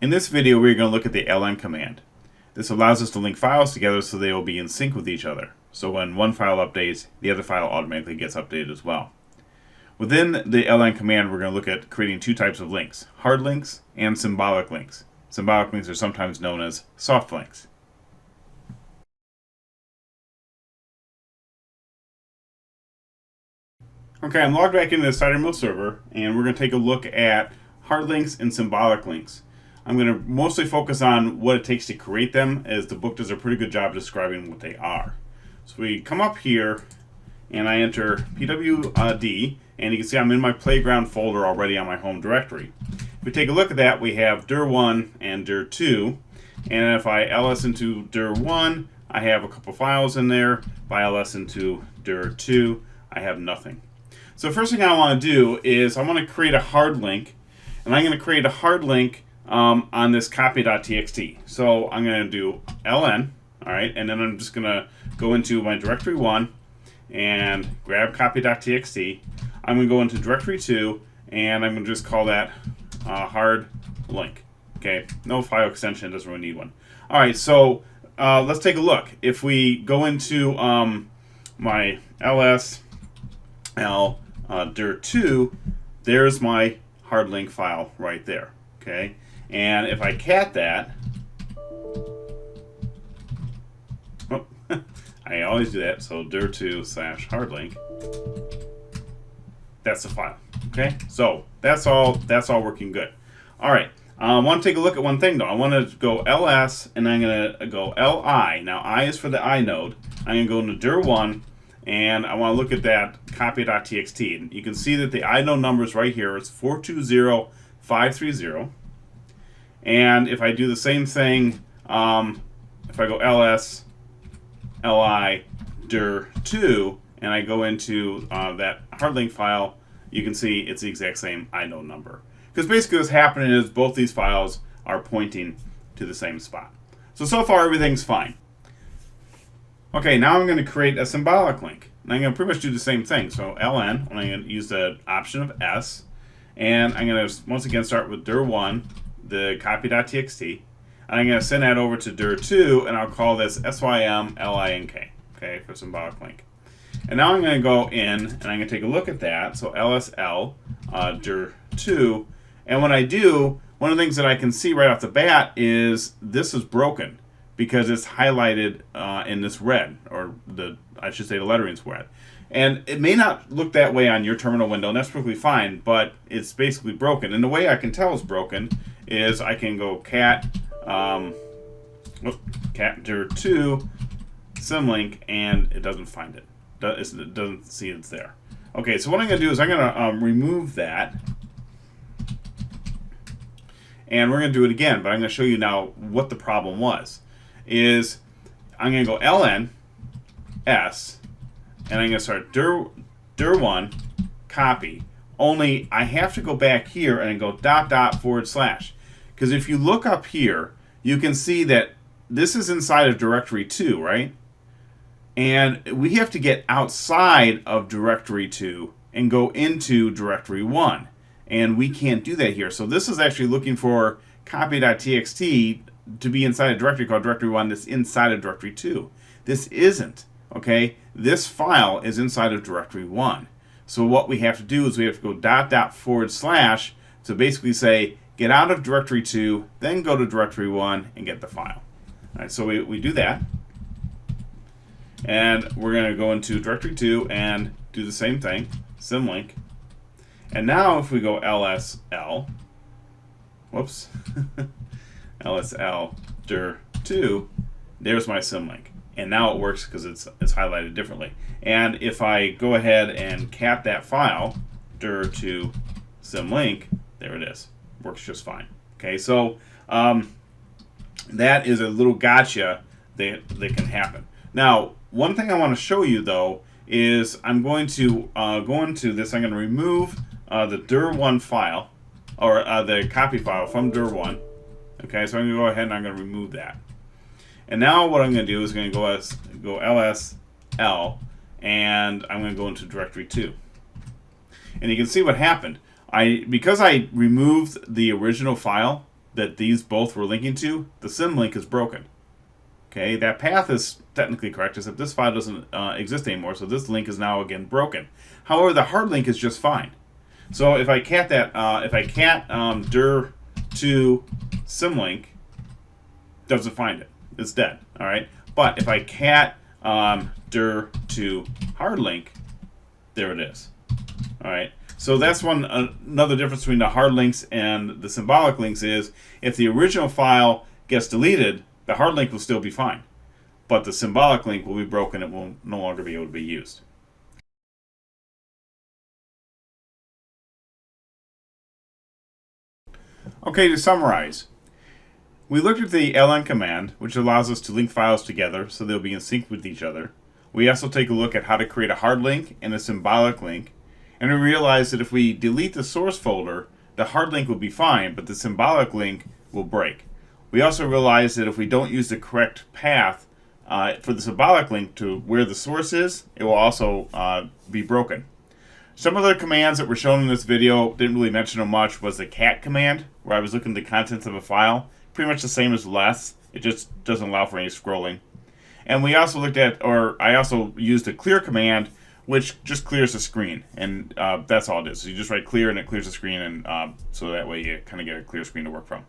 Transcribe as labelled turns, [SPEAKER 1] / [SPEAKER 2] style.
[SPEAKER 1] In this video, we're going to look at the ln command. This allows us to link files together so they will be in sync with each other. So when one file updates, the other file automatically gets updated as well. Within the ln command, we're going to look at creating two types of links, hard links and symbolic links. Symbolic links are sometimes known as soft links. Okay, I'm logged back into the CiderMill server, and we're going to take a look at hard links and symbolic links. I'm going to mostly focus on what it takes to create them, as the book does a pretty good job describing what they are. So we come up here, and I enter pwd, and you can see I'm in my playground folder already on my home directory. If we take a look at that, we have dir1 and dir2, and if I ls into dir1, I have a couple files in there. If I ls into dir2, I have nothing. So the first thing I want to do is I want to create a hard link, and I'm going to create a hard link on this copy.txt. So I'm going to do ln, all right, and then I'm just going to go into my directory 1 and grab copy.txt. I'm going to go into directory 2, and I'm going to just call that hard link. Okay, no file extension, doesn't really need one. All right, so let's take a look. If we go into my ls l dir2, there's my hard link file right there. Okay, and if I cat that, oh, I always do that. So dir2/hard link. That's the file. Okay, so that's all working good. All right. I want to take a look at one thing though. I want to go ls, and I'm going to go li. Now I is for the inode. I'm going to go into dir1, and I want to look at that copy.txt. And you can see that the inode number is right here. It's 420530. And if I do the same thing, if I go ls li dir2, and I go into that hard link file, you can see it's the exact same inode number. Because basically what's happening is both these files are pointing to the same spot. So far everything's fine. Okay, now I'm going to create a symbolic link. And I'm going to pretty much do the same thing. So ln, I'm going to use the option of s, and I'm going to once again start with dir1, the copy.txt, and I'm going to send that over to dir2, and I'll call this sym_link, okay, for symbolic link. And now I'm going to go in, and I'm going to take a look at that. So lsl dir2, and when I do, one of the things that I can see right off the bat is this is broken because it's highlighted in this red, or I should say the lettering's red. And it may not look that way on your terminal window, and that's perfectly fine, but it's basically broken. And the way I can tell it's broken is I can go cat dir2 symlink, and it doesn't find it. It doesn't see it's there. Okay, so what I'm going to do is I'm going to remove that, and we're going to do it again, but I'm going to show you now what the problem was. Is I'm going to go ln s, and I'm going to start dir1 copy. Only I have to go back here and go .. // because if you look up here, you can see that this is inside of directory 2, right? And we have to get outside of directory 2 and go into directory 1. And we can't do that here. So this is actually looking for copy.txt to be inside a directory called directory 1 that's inside of directory 2. This isn't, okay? This file is inside of directory 1. So what we have to do is we have to go .. // to basically say get out of directory 2, then go to directory 1 and get the file. All right, so we do that. And we're going to go into directory 2 and do the same thing, symlink. And now if we go lsl, whoops, lsl dir2, there's my symlink. And now it works because it's highlighted differently. And if I go ahead and cat that file, dir2 symlink, there it is. Works just fine. Okay, so that is a little gotcha that can happen. Now, one thing I want to show you though is I'm going to go into this. I'm going to remove the dir1 file, or the copy file from dir1. Okay, so I'm going to go ahead and I'm going to remove that. And now what I'm going to do is going to go lsl, and I'm going to go into directory 2. And you can see what happened. Because I removed the original file, that these both were linking to, the symlink is broken. Okay, that path is technically correct, except this file doesn't exist anymore, so this link is now again broken. However, the hard link is just fine. So if I cat that, dir to symlink, doesn't find it. It's dead. All right. But if I cat dir to hard link, there it is. All right. So that's another difference between the hard links and the symbolic links is if the original file gets deleted, the hard link will still be fine, but the symbolic link will be broken. It will no longer be able to be used. Okay, to summarize, we looked at the ln command, which allows us to link files together so they'll be in sync with each other. We also take a look at how to create a hard link and a symbolic link, and we realized that if we delete the source folder, the hard link will be fine, but the symbolic link will break. We also realized that if we don't use the correct path for the symbolic link to where the source is, it will also be broken. Some of the commands that were shown in this video, didn't really mention them much, was the cat command, where I was looking at the contents of a file. Pretty much the same as less, it just doesn't allow for any scrolling. And we also looked at, or I also used the clear command, which just clears the screen, and that's all it is. So you just write clear and it clears the screen, and so that way you kind of get a clear screen to work from.